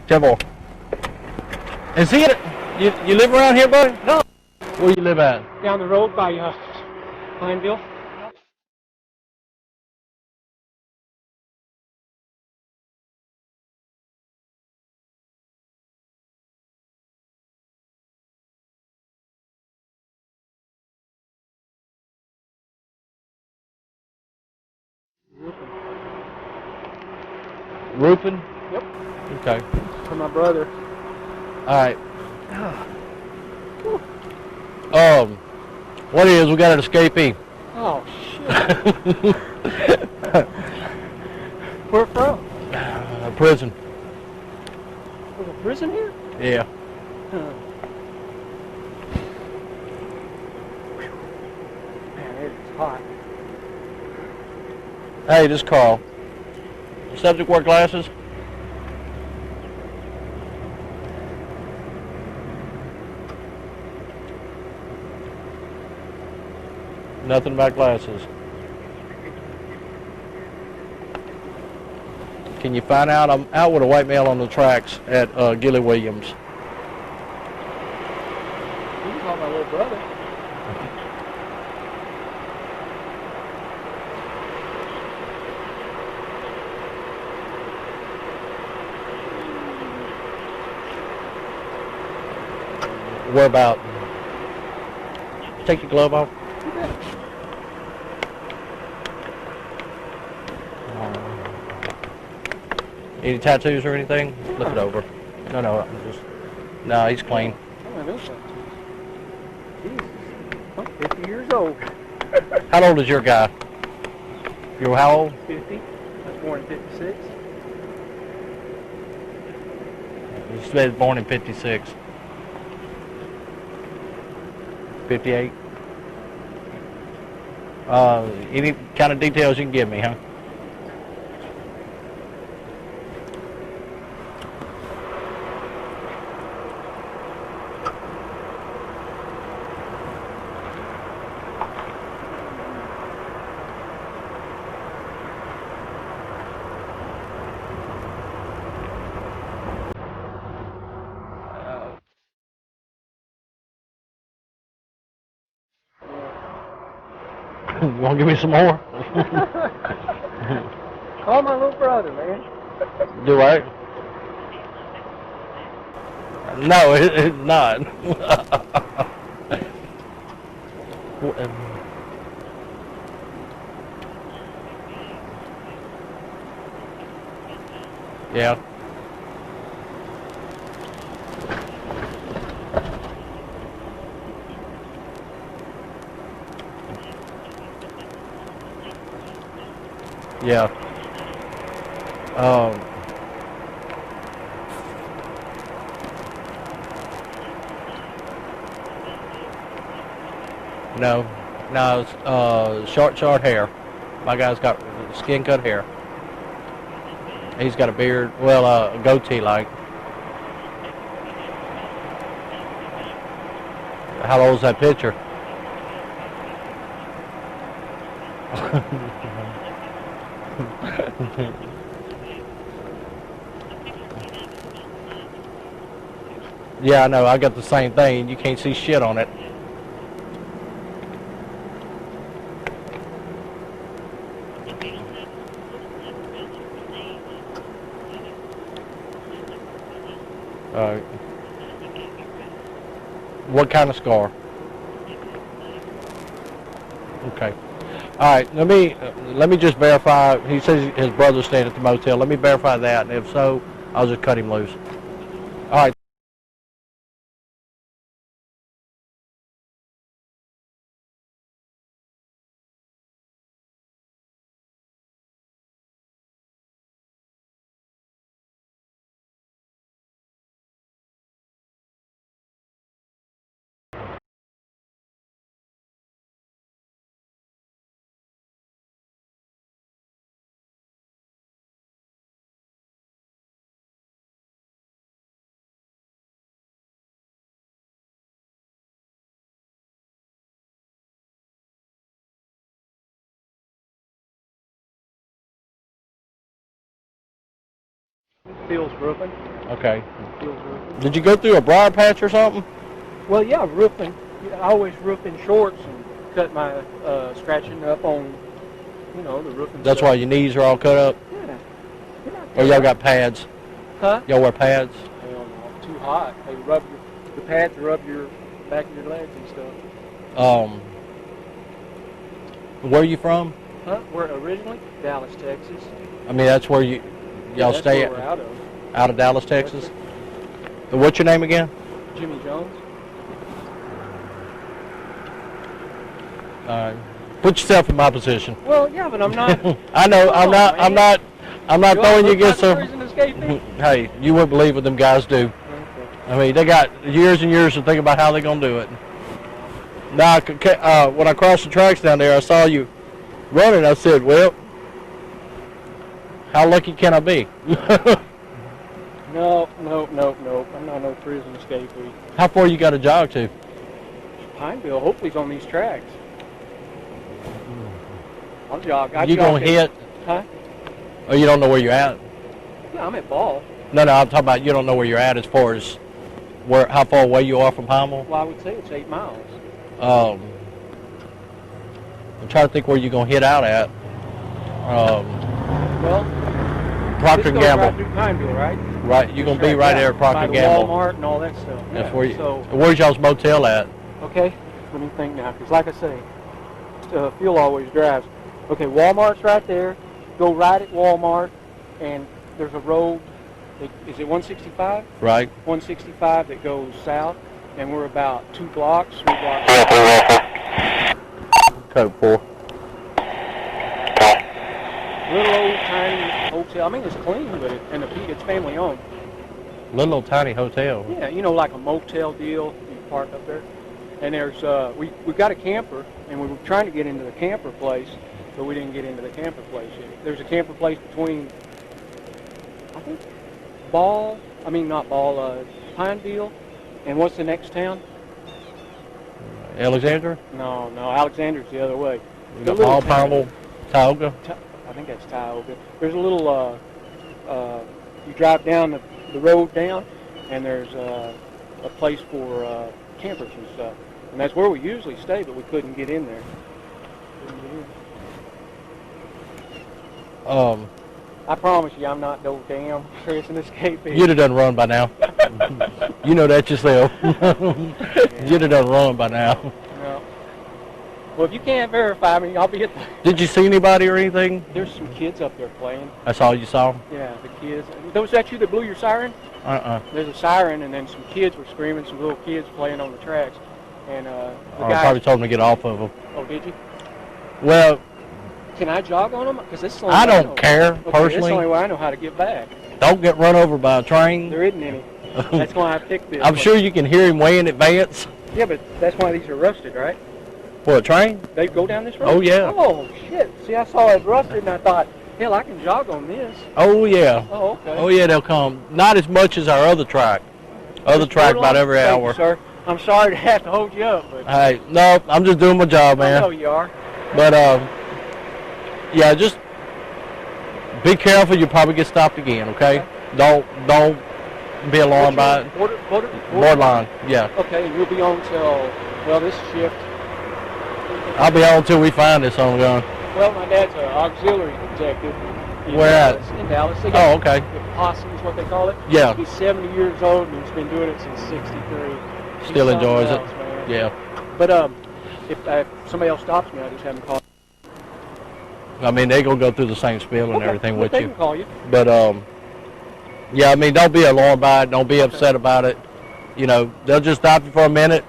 10 more. Is he you live around here, buddy? No. Where you live at? Down the road by Pineville. Roofing? Yep. Okay. For my brother. All right. What is, we got an escapee. Oh, shit. Where from? Prison. There's a prison here? Yeah. Huh. Man, it is hot. Hey, this is Carl. Subject wear glasses? Nothing about glasses. Can you find out? I'm out with a white male on the tracks at Gilly Williams. You can call my little brother. Where about? Take your glove off. Any tattoos or anything? Look it over. No, I'm just. No, he's clean. Oh, I know that. Jesus. I'm 50 years old. How old is your guy? You're how old? 50. I was born in 56. He's born in 56. 58. Any kind of details you can give me, huh? You want to give me some more? Call my little brother, man. Do I? No, it's not. Yeah. Yeah. No, it's short hair. My guy's got skin cut hair. He's got a beard, well, a goatee like. How old's that picture? Yeah, I know. I got the same thing. You can't see shit on it. What kind of scar? Okay. All right. Let me just verify. He says his brother's staying at the motel. Let me verify that, and if so, I'll just cut him loose. All right. Phil's roofing. Okay. Phil's roofing. Did you go through a briar patch or something? Well, yeah, roofing. I always roof in shorts and cut my scratching up on, you know, the roofing. That's stuff. why your knees are all cut up? Yeah. Or y'all got pads? Huh? Y'all wear pads? Hell no, too hot. They rub the pads rub your back of your legs and stuff. Where are you from? Huh? We're originally Dallas, Texas. I mean, that's where y'all that's stay where we're out of. out of Dallas, Texas? What's your name again? Jimmy Jones. Put yourself in my position. Well, yeah, but I'm not. I know. I'm not throwing you against the them. escapee? Hey, you wouldn't believe what them guys do. Okay. I mean, they got years and years to think about how they're gonna do it. Now, when I crossed the tracks down there, I saw you running. I said, "Well, how lucky can I be?" No. I'm not no prison escapee. How far you got to jog to? Pineville. Hopefully, he's on these tracks. I'll jog. You gonna hit? Huh? Or you don't know where you're at? Yeah, I'm at Ball. No, I'm talking about you don't know where you're at as far as how far away you are from Pineville. Well, I would say it's 8 miles. I'm trying to think where you're gonna hit out at. Well, Procter and Gamble. Right through Pineville, right? Right, you're gonna be right there at Procter and Gamble. Walmart and all that stuff. That's Yeah. where you. So, where's y'all's motel at? okay, let me think now, because like I say, Phil always drives. Okay, Walmart's right there. Go right at Walmart, and there's a road. Is it 165? Right. 165 that goes south, and we're about 3 blocks. Code 4. Little old tiny hotel. I mean, it's clean, but it's family owned. Little old tiny hotel. Yeah, you know, like a motel deal. You park up there, and there's we've got a camper, and we were trying to get into the camper place, but we didn't get into the camper place yet. There's a camper place between, I think, Pineville, and what's the next town? Alexandria? No, Alexandria's the other way. You got Ball, Pineville, Tioga? I think that's Tioga. There's a little, you drive down the road down, and there's a place for campers and stuff. And that's where we usually stay, but we couldn't get in there. I promise you, I'm not no damn prison escapee. You'd have done run by now. You know that yourself. You'd have done run by now. No. Well, if you can't verify me, I'll be at the... Did you see anybody or anything? There's some kids up there playing. That's all you saw? Yeah, the kids. Was that you that blew your siren? There's a siren, and then some kids were screaming, some little kids playing on the tracks. And the guy probably told them to get off of them. Oh, did you? Well... Can I jog on them? Because this is I don't care, personally. That's the only way I know how to get back. Don't get run over by a train. There isn't any. That's why I picked this. I'm sure you can hear him way in advance. Yeah, but that's why these are rusted, right? What, a train? They go down this road? Oh, yeah. Oh, shit. See, I saw it rusted, and I thought, hell, I can jog on this. Oh, yeah. Oh, okay. Oh, yeah, they'll come. Not as much as our other track. Other track about every Thank hour. you, sir. I'm sorry to have to hold you up, but... Hey, no, I'm just doing my job, man. I know you are. But, yeah, just be careful. You'll probably get stopped again, okay? Don't be alarmed by it. Borderline, yeah. Okay, and you'll be on till, well, this shift. I'll be on until we find this on gun. Well, my dad's an auxiliary detective. Where at? In Dallas. Oh, okay. The posse is what they call it. Yeah. He's 70 years old, and he's been doing it since 63. Still enjoys it. Man. Yeah. But if somebody else stops me, I just have them call. I mean, they're going to go through the same spiel and everything with they you. Can call you. But, yeah, I mean, don't be alarmed by it. Don't be upset about it. You know, they'll just stop you for a minute,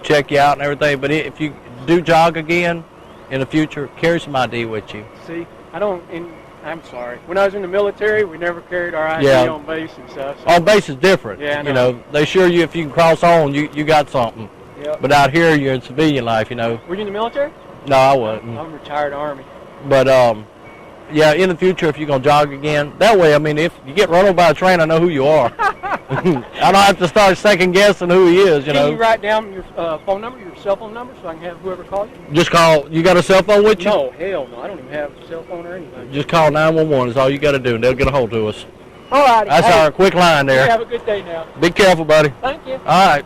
check you out and everything. But if you do jog again in the future, carry some ID with you. See, I'm sorry. When I was in the military, we never carried our ID on base and stuff. So. On base is different. Yeah, you know, they assure you if you can cross on, you got something. Yep. But out here, you're in civilian life, you know. Were you in the military? No, I wasn't. I'm retired Army. But, yeah, in the future, if you're going to jog again, that way, I mean, if you get run over by a train, I know who you are. I don't have to start second-guessing who he is, you know. Can you write down your phone number, your cell phone number, so I can have whoever call you? Just call. You got a cell phone with you? No, hell no. I don't even have a cell phone or anything. Just call 911 is all you got to do, and they'll get a hold of us. All right. That's our quick line You there. have a good day now. Be careful, buddy. Thank you. All right.